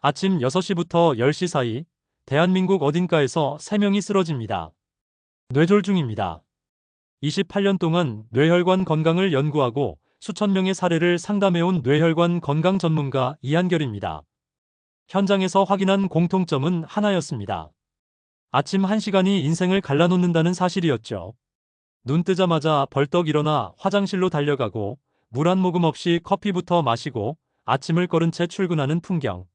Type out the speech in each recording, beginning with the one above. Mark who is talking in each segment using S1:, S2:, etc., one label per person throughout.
S1: 아침 6시부터 10시 사이 대한민국 어딘가에서 3명이 쓰러집니다. 뇌졸중입니다. 28년 동안 뇌혈관 건강을 연구하고 수천 명의 사례를 상담해온 뇌혈관 건강 전문가 이한결입니다. 현장에서 확인한 공통점은 하나였습니다. 아침 1시간이 인생을 갈라놓는다는 사실이었죠. 눈 뜨자마자 벌떡 일어나 화장실로 달려가고 물 한 모금 없이 커피부터 마시고 아침을 거른 채 출근하는 풍경.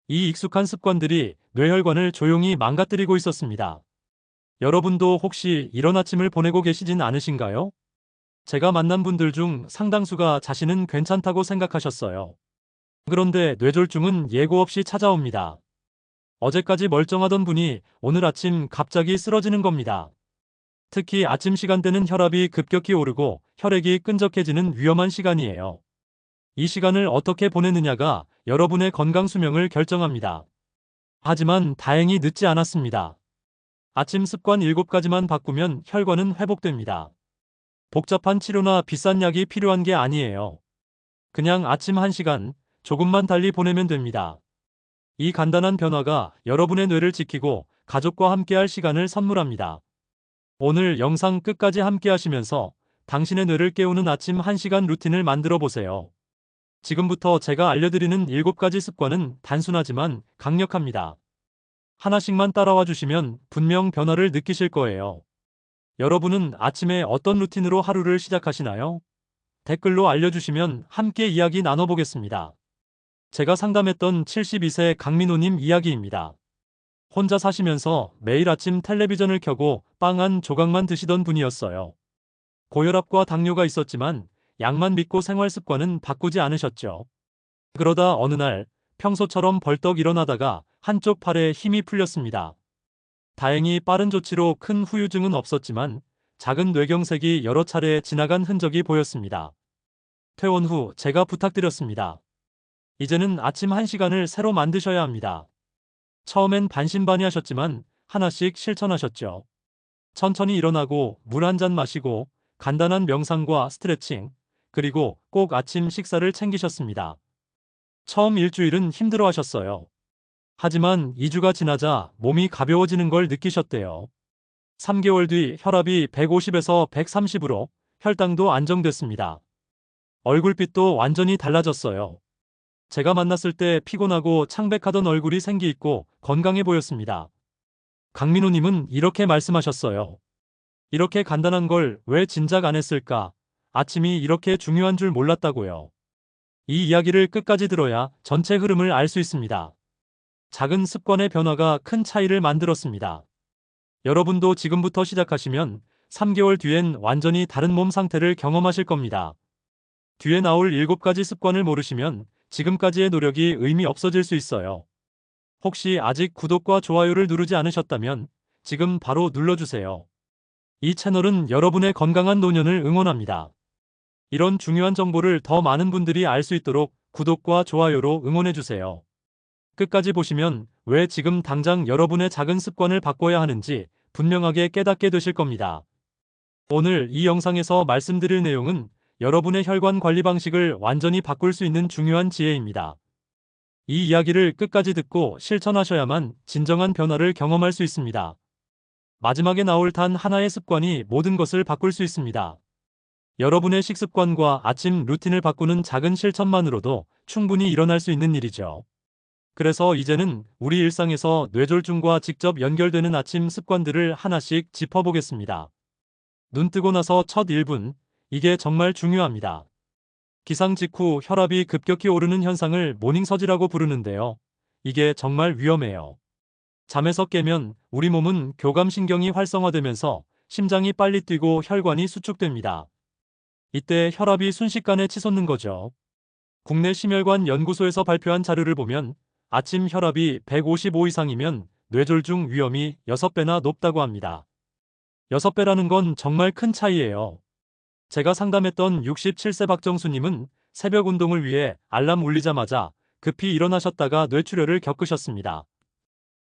S1: 이 익숙한 습관들이 뇌혈관을 조용히 망가뜨리고 있었습니다. 여러분도 혹시 이런 아침을 보내고 계시진 않으신가요? 제가 만난 분들 중 상당수가 자신은 괜찮다고 생각하셨어요. 그런데 뇌졸중은 예고 없이 찾아옵니다. 어제까지 멀쩡하던 분이 오늘 아침 갑자기 쓰러지는 겁니다. 특히 아침 시간대는 혈압이 급격히 오르고 혈액이 끈적해지는 위험한 시간이에요. 이 시간을 어떻게 보내느냐가 여러분의 건강 수명을 결정합니다. 하지만 다행히 늦지 않았습니다. 아침 습관 7가지만 바꾸면 혈관은 회복됩니다. 복잡한 치료나 비싼 약이 필요한 게 아니에요. 그냥 아침 1시간 조금만 달리 보내면 됩니다. 이 간단한 변화가 여러분의 뇌를 지키고 가족과 함께할 시간을 선물합니다. 오늘 영상 끝까지 함께 하시면서 당신의 뇌를 깨우는 아침 1시간 루틴을 만들어 보세요. 지금부터 제가 알려드리는 7가지 습관은 단순하지만 강력합니다. 하나씩만 따라와 주시면 분명 변화를 느끼실 거예요. 여러분은 아침에 어떤 루틴으로 하루를 시작하시나요? 댓글로 알려주시면 함께 이야기 나눠보겠습니다. 제가 상담했던 72세 강민호님 이야기입니다. 혼자 사시면서 매일 아침 텔레비전을 켜고 빵 한 조각만 드시던 분이었어요. 고혈압과 당뇨가 있었지만 약만 믿고 생활 습관은 바꾸지 않으셨죠. 그러다 어느 날 평소처럼 벌떡 일어나다가 한쪽 팔에 힘이 풀렸습니다. 다행히 빠른 조치로 큰 후유증은 없었지만 작은 뇌경색이 여러 차례 지나간 흔적이 보였습니다. 퇴원 후 제가 부탁드렸습니다. 이제는 아침 1시간을 새로 만드셔야 합니다. 처음엔 반신반의하셨지만 하나씩 실천하셨죠. 천천히 일어나고 물 한 잔 마시고 간단한 명상과 스트레칭, 그리고 꼭 아침 식사를 챙기셨습니다. 처음 일주일은 힘들어 하셨어요. 하지만 2주가 지나자 몸이 가벼워지는 걸 느끼셨대요. 3개월 뒤 혈압이 150에서 130으로 혈당도 안정됐습니다. 얼굴빛도 완전히 달라졌어요. 제가 만났을 때 피곤하고 창백하던 얼굴이 생기 있고 건강해 보였습니다. 강민호님은 이렇게 말씀하셨어요. 이렇게 간단한 걸 왜 진작 안 했을까? 아침이 이렇게 중요한 줄 몰랐다고요. 이 이야기를 끝까지 들어야 전체 흐름을 알 수 있습니다. 작은 습관의 변화가 큰 차이를 만들었습니다. 여러분도 지금부터 시작하시면 3개월 뒤엔 완전히 다른 몸 상태를 경험하실 겁니다. 뒤에 나올 7가지 습관을 모르시면 지금까지의 노력이 의미 없어질 수 있어요. 혹시 아직 구독과 좋아요를 누르지 않으셨다면 지금 바로 눌러주세요. 이 채널은 여러분의 건강한 노년을 응원합니다. 이런 중요한 정보를 더 많은 분들이 알 수 있도록 구독과 좋아요로 응원해주세요. 끝까지 보시면 왜 지금 당장 여러분의 작은 습관을 바꿔야 하는지 분명하게 깨닫게 되실 겁니다. 오늘 이 영상에서 말씀드릴 내용은 여러분의 혈관 관리 방식을 완전히 바꿀 수 있는 중요한 지혜입니다. 이 이야기를 끝까지 듣고 실천하셔야만 진정한 변화를 경험할 수 있습니다. 마지막에 나올 단 하나의 습관이 모든 것을 바꿀 수 있습니다. 여러분의 식습관과 아침 루틴을 바꾸는 작은 실천만으로도 충분히 일어날 수 있는 일이죠. 그래서 이제는 우리 일상에서 뇌졸중과 직접 연결되는 아침 습관들을 하나씩 짚어보겠습니다. 눈 뜨고 나서 첫 1분, 이게 정말 중요합니다. 기상 직후 혈압이 급격히 오르는 현상을 모닝서지라고 부르는데요. 이게 정말 위험해요. 잠에서 깨면 우리 몸은 교감신경이 활성화되면서 심장이 빨리 뛰고 혈관이 수축됩니다. 이때 혈압이 순식간에 치솟는 거죠. 국내 심혈관 연구소에서 발표한 자료를 보면 아침 혈압이 155 이상이면 뇌졸중 위험이 6배나 높다고 합니다. 6배라는 건 정말 큰 차이예요. 제가 상담했던 67세 박정수님은 새벽 운동을 위해 알람 울리자마자 급히 일어나셨다가 뇌출혈을 겪으셨습니다.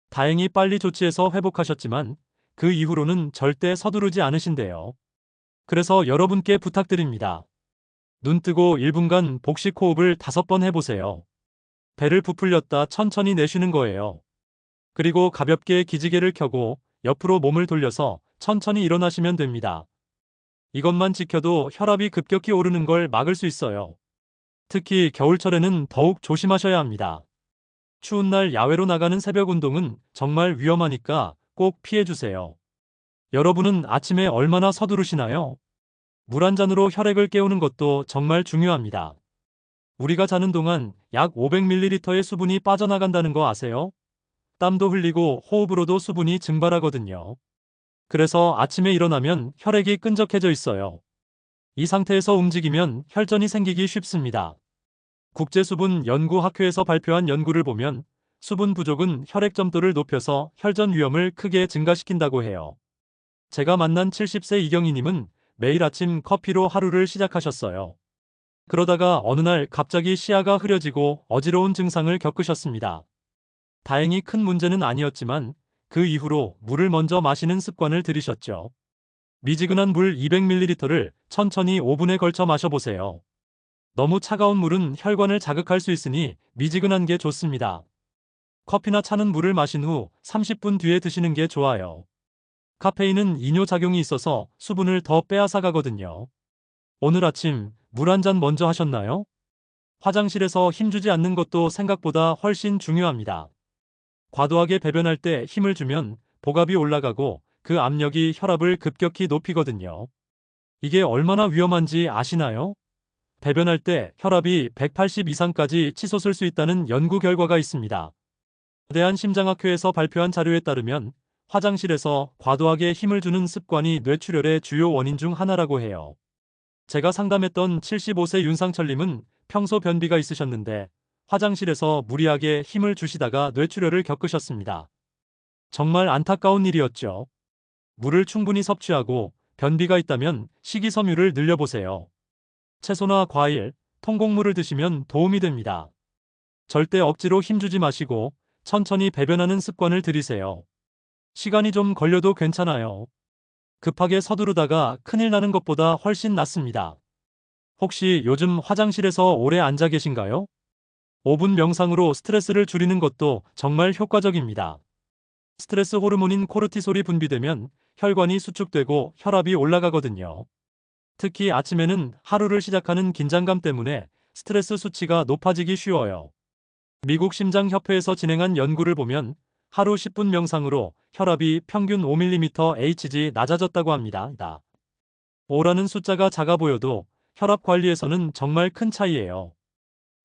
S1: 다행히 빨리 조치해서 회복하셨지만 그 이후로는 절대 서두르지 않으신대요. 그래서 여러분께 부탁드립니다. 눈 뜨고 1분간 복식 호흡을 5번 해보세요. 배를 부풀렸다 천천히 내쉬는 거예요. 그리고 가볍게 기지개를 켜고 옆으로 몸을 돌려서 천천히 일어나시면 됩니다. 이것만 지켜도 혈압이 급격히 오르는 걸 막을 수 있어요. 특히 겨울철에는 더욱 조심하셔야 합니다. 추운 날 야외로 나가는 새벽 운동은 정말 위험하니까 꼭 피해주세요. 여러분은 아침에 얼마나 서두르시나요? 물 한 잔으로 혈액을 깨우는 것도 정말 중요합니다. 우리가 자는 동안 약 500ml의 수분이 빠져나간다는 거 아세요? 땀도 흘리고 호흡으로도 수분이 증발하거든요. 그래서 아침에 일어나면 혈액이 끈적해져 있어요. 이 상태에서 움직이면 혈전이 생기기 쉽습니다. 국제수분연구학회에서 발표한 연구를 보면 수분 부족은 혈액 점도를 높여서 혈전 위험을 크게 증가시킨다고 해요. 제가 만난 70세 이경희님은 매일 아침 커피로 하루를 시작하셨어요. 그러다가 어느 날 갑자기 시야가 흐려지고 어지러운 증상을 겪으셨습니다. 다행히 큰 문제는 아니었지만 그 이후로 물을 먼저 마시는 습관을 들이셨죠. 미지근한 물 200ml를 천천히 5분에 걸쳐 마셔보세요. 너무 차가운 물은 혈관을 자극할 수 있으니 미지근한 게 좋습니다. 커피나 차는 물을 마신 후 30분 뒤에 드시는 게 좋아요. 카페인은 이뇨작용이 있어서 수분을 더 빼앗아 가거든요. 오늘 아침 물 한 잔 먼저 하셨나요? 화장실에서 힘주지 않는 것도 생각보다 훨씬 중요합니다. 과도하게 배변할 때 힘을 주면 복압이 올라가고 그 압력이 혈압을 급격히 높이거든요. 이게 얼마나 위험한지 아시나요? 배변할 때 혈압이 180 이상까지 치솟을 수 있다는 연구 결과가 있습니다. 대한심장학회에서 발표한 자료에 따르면 화장실에서 과도하게 힘을 주는 습관이 뇌출혈의 주요 원인 중 하나라고 해요. 제가 상담했던 75세 윤상철님은 평소 변비가 있으셨는데 화장실에서 무리하게 힘을 주시다가 뇌출혈을 겪으셨습니다. 정말 안타까운 일이었죠. 물을 충분히 섭취하고 변비가 있다면 식이섬유를 늘려보세요. 채소나 과일, 통곡물을 드시면 도움이 됩니다. 절대 억지로 힘주지 마시고 천천히 배변하는 습관을 들이세요. 시간이 좀 걸려도 괜찮아요. 급하게 서두르다가 큰일 나는 것보다 훨씬 낫습니다. 혹시 요즘 화장실에서 오래 앉아 계신가요? 5분 명상으로 스트레스를 줄이는 것도 정말 효과적입니다. 스트레스 호르몬인 코르티솔이 분비되면 혈관이 수축되고 혈압이 올라가거든요. 특히 아침에는 하루를 시작하는 긴장감 때문에 스트레스 수치가 높아지기 쉬워요. 미국 심장협회에서 진행한 연구를 보면 하루 10분 명상으로 혈압이 평균 5mmHg 낮아졌다고 합니다. 5라는 숫자가 작아 보여도 혈압 관리에서는 정말 큰 차이예요.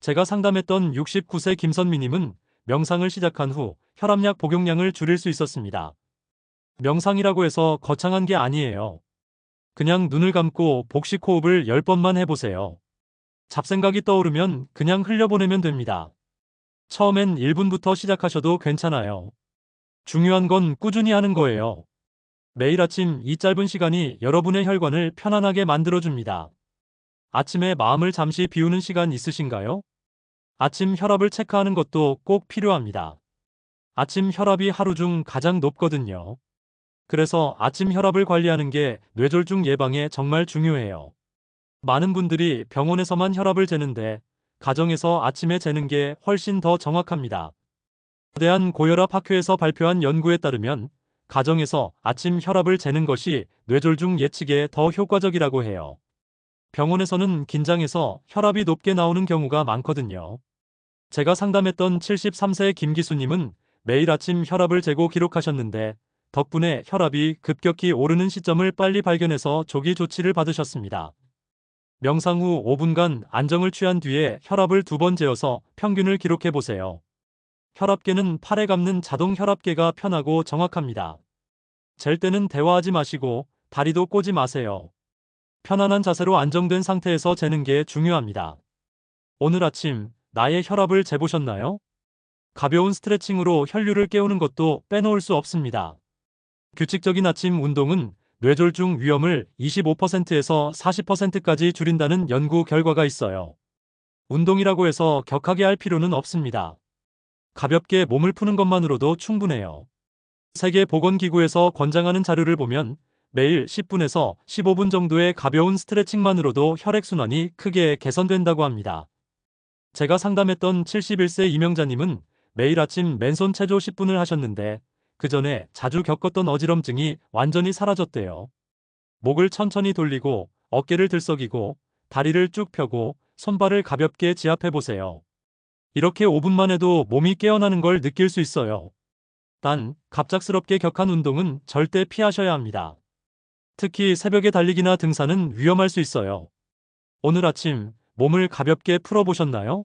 S1: 제가 상담했던 69세 김선미님은 명상을 시작한 후 혈압약 복용량을 줄일 수 있었습니다. 명상이라고 해서 거창한 게 아니에요. 그냥 눈을 감고 복식 호흡을 10번만 해보세요. 잡생각이 떠오르면 그냥 흘려보내면 됩니다. 처음엔 1분부터 시작하셔도 괜찮아요. 중요한 건 꾸준히 하는 거예요. 매일 아침 이 짧은 시간이 여러분의 혈관을 편안하게 만들어줍니다. 아침에 마음을 잠시 비우는 시간 있으신가요? 아침 혈압을 체크하는 것도 꼭 필요합니다. 아침 혈압이 하루 중 가장 높거든요. 그래서 아침 혈압을 관리하는 게 뇌졸중 예방에 정말 중요해요. 많은 분들이 병원에서만 혈압을 재는데 가정에서 아침에 재는 게 훨씬 더 정확합니다. 대한고혈압학회에서 발표한 연구에 따르면 가정에서 아침 혈압을 재는 것이 뇌졸중 예측에 더 효과적이라고 해요. 병원에서는 긴장해서 혈압이 높게 나오는 경우가 많거든요. 제가 상담했던 73세 김기수님은 매일 아침 혈압을 재고 기록하셨는데 덕분에 혈압이 급격히 오르는 시점을 빨리 발견해서 조기 조치를 받으셨습니다. 명상 후 5분간 안정을 취한 뒤에 혈압을 2번 재어서 평균을 기록해 보세요. 혈압계는 팔에 감는 자동 혈압계가 편하고 정확합니다. 잴 때는 대화하지 마시고 다리도 꼬지 마세요. 편안한 자세로 안정된 상태에서 재는 게 중요합니다. 오늘 아침 나의 혈압을 재보셨나요? 가벼운 스트레칭으로 혈류를 깨우는 것도 빼놓을 수 없습니다. 규칙적인 아침 운동은 뇌졸중 위험을 25%에서 40%까지 줄인다는 연구 결과가 있어요. 운동이라고 해서 격하게 할 필요는 없습니다. 가볍게 몸을 푸는 것만으로도 충분해요. 세계보건기구에서 권장하는 자료를 보면 매일 10분에서 15분 정도의 가벼운 스트레칭만으로도 혈액순환이 크게 개선된다고 합니다. 제가 상담했던 71세 이명자님은 매일 아침 맨손 체조 10분을 하셨는데 그 전에 자주 겪었던 어지럼증이 완전히 사라졌대요. 목을 천천히 돌리고 어깨를 들썩이고 다리를 쭉 펴고 손발을 가볍게 지압해 보세요. 이렇게 5분만 해도 몸이 깨어나는 걸 느낄 수 있어요. 단, 갑작스럽게 격한 운동은 절대 피하셔야 합니다. 특히 새벽에 달리기나 등산은 위험할 수 있어요. 오늘 아침 몸을 가볍게 풀어보셨나요?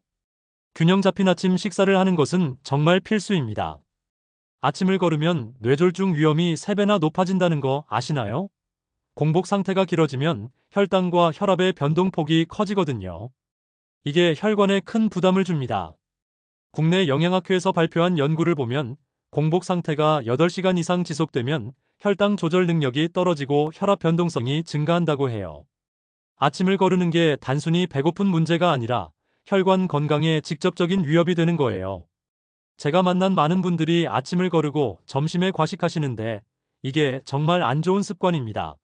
S1: 균형 잡힌 아침 식사를 하는 것은 정말 필수입니다. 아침을 걸으면 뇌졸중 위험이 3배나 높아진다는 거 아시나요? 공복 상태가 길어지면 혈당과 혈압의 변동폭이 커지거든요. 이게 혈관에 큰 부담을 줍니다. 국내 영양학회에서 발표한 연구를 보면 공복 상태가 8시간 이상 지속되면 혈당 조절 능력이 떨어지고 혈압 변동성이 증가한다고 해요. 아침을 거르는 게 단순히 배고픈 문제가 아니라 혈관 건강에 직접적인 위협이 되는 거예요. 제가 만난 많은 분들이 아침을 거르고 점심에 과식하시는데 이게 정말 안 좋은 습관입니다.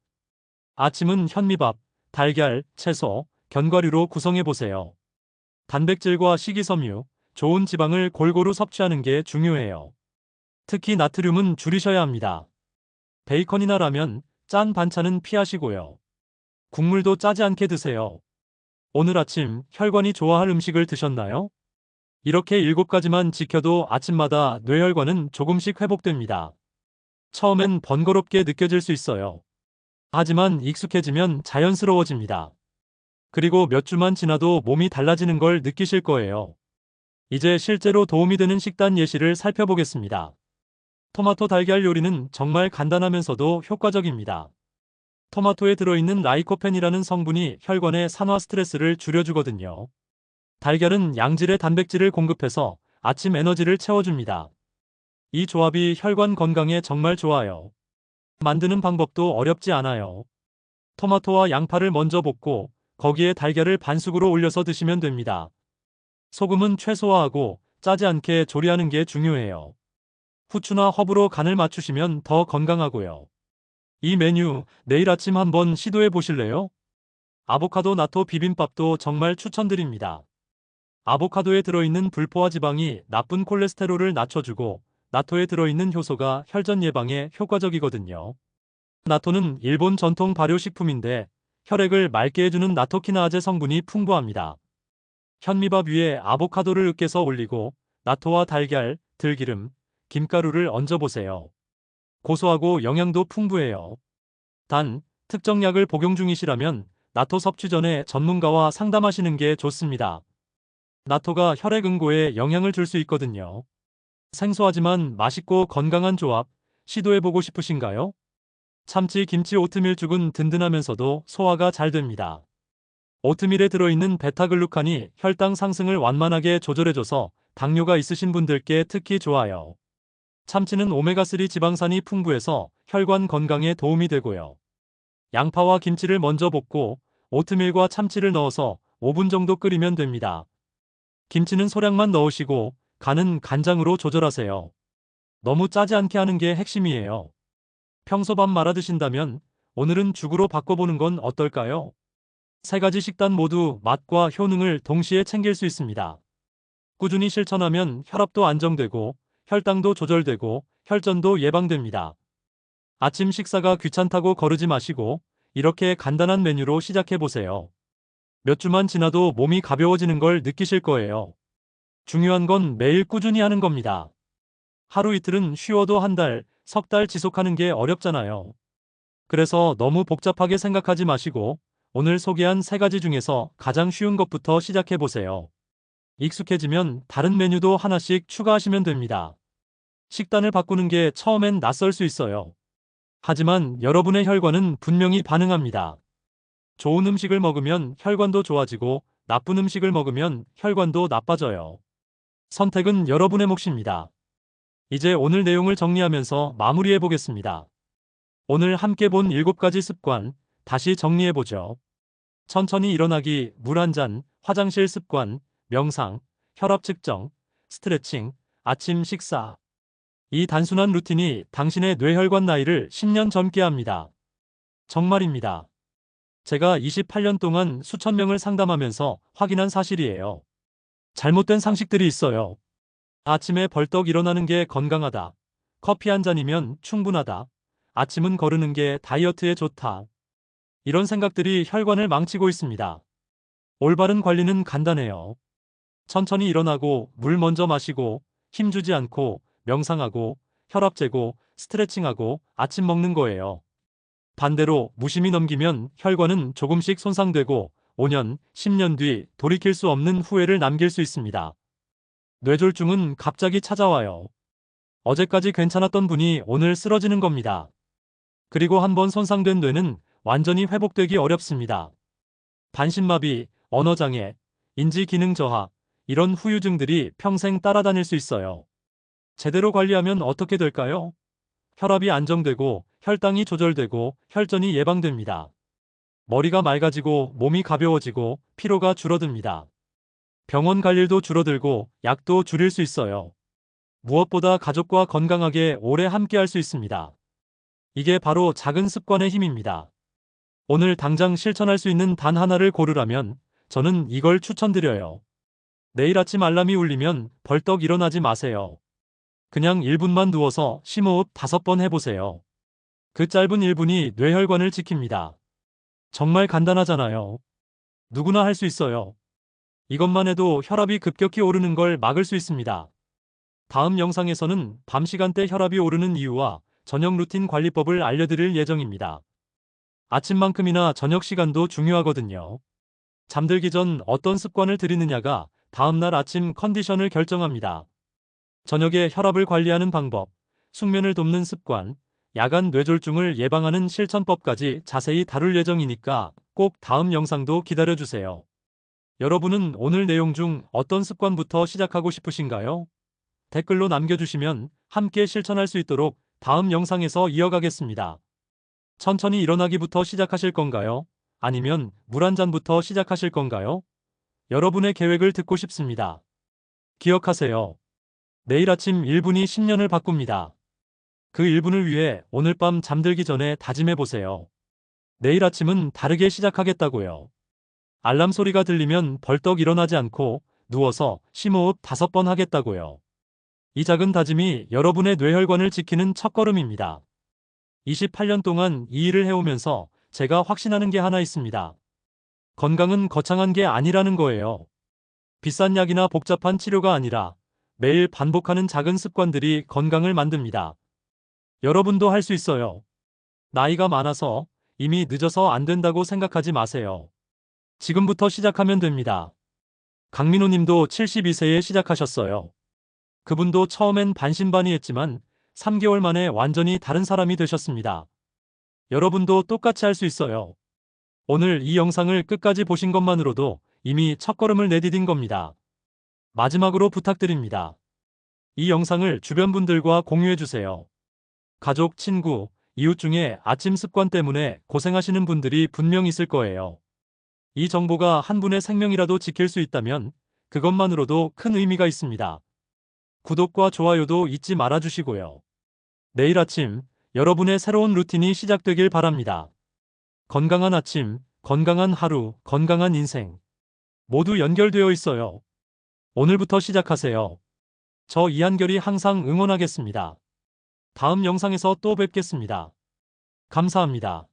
S1: 아침은 현미밥, 달걀, 채소, 견과류로 구성해 보세요. 단백질과 식이섬유, 좋은 지방을 골고루 섭취하는 게 중요해요. 특히 나트륨은 줄이셔야 합니다. 베이컨이나 라면, 짠 반찬은 피하시고요. 국물도 짜지 않게 드세요. 오늘 아침 혈관이 좋아할 음식을 드셨나요? 이렇게 7가지만 지켜도 아침마다 뇌혈관은 조금씩 회복됩니다. 처음엔 번거롭게 느껴질 수 있어요. 하지만 익숙해지면 자연스러워집니다. 그리고 몇 주만 지나도 몸이 달라지는 걸 느끼실 거예요. 이제 실제로 도움이 되는 식단 예시를 살펴보겠습니다. 토마토 달걀 요리는 정말 간단하면서도 효과적입니다. 토마토에 들어있는 라이코펜이라는 성분이 혈관의 산화 스트레스를 줄여주거든요. 달걀은 양질의 단백질을 공급해서 아침 에너지를 채워줍니다. 이 조합이 혈관 건강에 정말 좋아요. 만드는 방법도 어렵지 않아요. 토마토와 양파를 먼저 볶고 거기에 달걀을 반숙으로 올려서 드시면 됩니다. 소금은 최소화하고 짜지 않게 조리하는 게 중요해요. 후추나 허브로 간을 맞추시면 더 건강하고요. 이 메뉴 내일 아침 한번 시도해 보실래요? 아보카도 나토 비빔밥도 정말 추천드립니다. 아보카도에 들어있는 불포화 지방이 나쁜 콜레스테롤을 낮춰주고 나토에 들어있는 효소가 혈전 예방에 효과적이거든요. 나토는 일본 전통 발효식품인데 혈액을 맑게 해주는 나토키나아제 성분이 풍부합니다. 현미밥 위에 아보카도를 으깨서 올리고 나토와 달걀, 들기름, 김가루를 얹어보세요. 고소하고 영양도 풍부해요. 단, 특정 약을 복용 중이시라면 나토 섭취 전에 전문가와 상담하시는 게 좋습니다. 나토가 혈액 응고에 영향을 줄 수 있거든요. 생소하지만 맛있고 건강한 조합, 시도해보고 싶으신가요? 참치 김치 오트밀죽은 든든하면서도 소화가 잘 됩니다. 오트밀에 들어있는 베타글루칸이 혈당 상승을 완만하게 조절해줘서 당뇨가 있으신 분들께 특히 좋아요. 참치는 오메가3 지방산이 풍부해서 혈관 건강에 도움이 되고요. 양파와 김치를 먼저 볶고 오트밀과 참치를 넣어서 5분 정도 끓이면 됩니다. 김치는 소량만 넣으시고 간은 간장으로 조절하세요. 너무 짜지 않게 하는 게 핵심이에요. 평소 밥 말아 드신다면 오늘은 죽으로 바꿔보는 건 어떨까요? 3가지 식단 모두 맛과 효능을 동시에 챙길 수 있습니다. 꾸준히 실천하면 혈압도 안정되고 혈당도 조절되고 혈전도 예방됩니다. 아침 식사가 귀찮다고 거르지 마시고 이렇게 간단한 메뉴로 시작해보세요. 몇 주만 지나도 몸이 가벼워지는 걸 느끼실 거예요. 중요한 건 매일 꾸준히 하는 겁니다. 하루 이틀은 쉬워도 한 달, 석 달 지속하는 게 어렵잖아요. 그래서 너무 복잡하게 생각하지 마시고 오늘 소개한 3가지 중에서 가장 쉬운 것부터 시작해보세요. 익숙해지면 다른 메뉴도 하나씩 추가하시면 됩니다. 식단을 바꾸는 게 처음엔 낯설 수 있어요. 하지만 여러분의 혈관은 분명히 반응합니다. 좋은 음식을 먹으면 혈관도 좋아지고 나쁜 음식을 먹으면 혈관도 나빠져요. 선택은 여러분의 몫입니다. 이제 오늘 내용을 정리하면서 마무리해 보겠습니다. 오늘 함께 본 7가지 습관, 다시 정리해보죠. 천천히 일어나기, 물 한 잔, 화장실 습관, 명상, 혈압 측정, 스트레칭, 아침 식사. 이 단순한 루틴이 당신의 뇌혈관 나이를 10년 젊게 합니다. 정말입니다. 제가 28년 동안 수천 명을 상담하면서 확인한 사실이에요. 잘못된 상식들이 있어요. 아침에 벌떡 일어나는 게 건강하다. 커피 한 잔이면 충분하다. 아침은 거르는 게 다이어트에 좋다. 이런 생각들이 혈관을 망치고 있습니다. 올바른 관리는 간단해요. 천천히 일어나고 물 먼저 마시고 힘주지 않고 명상하고 혈압 재고 스트레칭하고 아침 먹는 거예요. 반대로 무심히 넘기면 혈관은 조금씩 손상되고 5년, 10년 뒤 돌이킬 수 없는 후회를 남길 수 있습니다. 뇌졸중은 갑자기 찾아와요. 어제까지 괜찮았던 분이 오늘 쓰러지는 겁니다. 그리고 한번 손상된 뇌는 완전히 회복되기 어렵습니다. 반신마비, 언어장애, 인지기능 저하, 이런 후유증들이 평생 따라다닐 수 있어요. 제대로 관리하면 어떻게 될까요? 혈압이 안정되고 혈당이 조절되고 혈전이 예방됩니다. 머리가 맑아지고 몸이 가벼워지고 피로가 줄어듭니다. 병원 갈 일도 줄어들고 약도 줄일 수 있어요. 무엇보다 가족과 건강하게 오래 함께 할 수 있습니다. 이게 바로 작은 습관의 힘입니다. 오늘 당장 실천할 수 있는 단 하나를 고르라면 저는 이걸 추천드려요. 내일 아침 알람이 울리면 벌떡 일어나지 마세요. 그냥 1분만 누워서 심호흡 5번 해보세요. 그 짧은 1분이 뇌혈관을 지킵니다. 정말 간단하잖아요. 누구나 할 수 있어요. 이것만 해도 혈압이 급격히 오르는 걸 막을 수 있습니다. 다음 영상에서는 밤 시간대 혈압이 오르는 이유와 저녁 루틴 관리법을 알려드릴 예정입니다. 아침만큼이나 저녁 시간도 중요하거든요. 잠들기 전 어떤 습관을 들이느냐가 다음날 아침 컨디션을 결정합니다. 저녁에 혈압을 관리하는 방법, 숙면을 돕는 습관, 야간 뇌졸중을 예방하는 실천법까지 자세히 다룰 예정이니까 꼭 다음 영상도 기다려주세요. 여러분은 오늘 내용 중 어떤 습관부터 시작하고 싶으신가요? 댓글로 남겨주시면 함께 실천할 수 있도록 다음 영상에서 이어가겠습니다. 천천히 일어나기부터 시작하실 건가요? 아니면 물 한 잔부터 시작하실 건가요? 여러분의 계획을 듣고 싶습니다. 기억하세요. 내일 아침 1분이 10년을 바꿉니다. 그 1분을 위해 오늘 밤 잠들기 전에 다짐해보세요. 내일 아침은 다르게 시작하겠다고요. 알람 소리가 들리면 벌떡 일어나지 않고 누워서 심호흡 5번 하겠다고요. 이 작은 다짐이 여러분의 뇌혈관을 지키는 첫걸음입니다. 28년 동안 이 일을 해오면서 제가 확신하는 게 하나 있습니다. 건강은 거창한 게 아니라는 거예요. 비싼 약이나 복잡한 치료가 아니라 매일 반복하는 작은 습관들이 건강을 만듭니다. 여러분도 할 수 있어요. 나이가 많아서 이미 늦어서 안 된다고 생각하지 마세요. 지금부터 시작하면 됩니다. 강민호 님도 72세에 시작하셨어요. 그분도 처음엔 반신반의했지만 3개월 만에 완전히 다른 사람이 되셨습니다. 여러분도 똑같이 할 수 있어요. 오늘 이 영상을 끝까지 보신 것만으로도 이미 첫걸음을 내디딘 겁니다. 마지막으로 부탁드립니다. 이 영상을 주변 분들과 공유해주세요. 가족, 친구, 이웃 중에 아침 습관 때문에 고생하시는 분들이 분명 있을 거예요. 이 정보가 한 분의 생명이라도 지킬 수 있다면 그것만으로도 큰 의미가 있습니다. 구독과 좋아요도 잊지 말아주시고요. 내일 아침 여러분의 새로운 루틴이 시작되길 바랍니다. 건강한 아침, 건강한 하루, 건강한 인생. 모두 연결되어 있어요. 오늘부터 시작하세요. 저 이한결이 항상 응원하겠습니다. 다음 영상에서 또 뵙겠습니다. 감사합니다.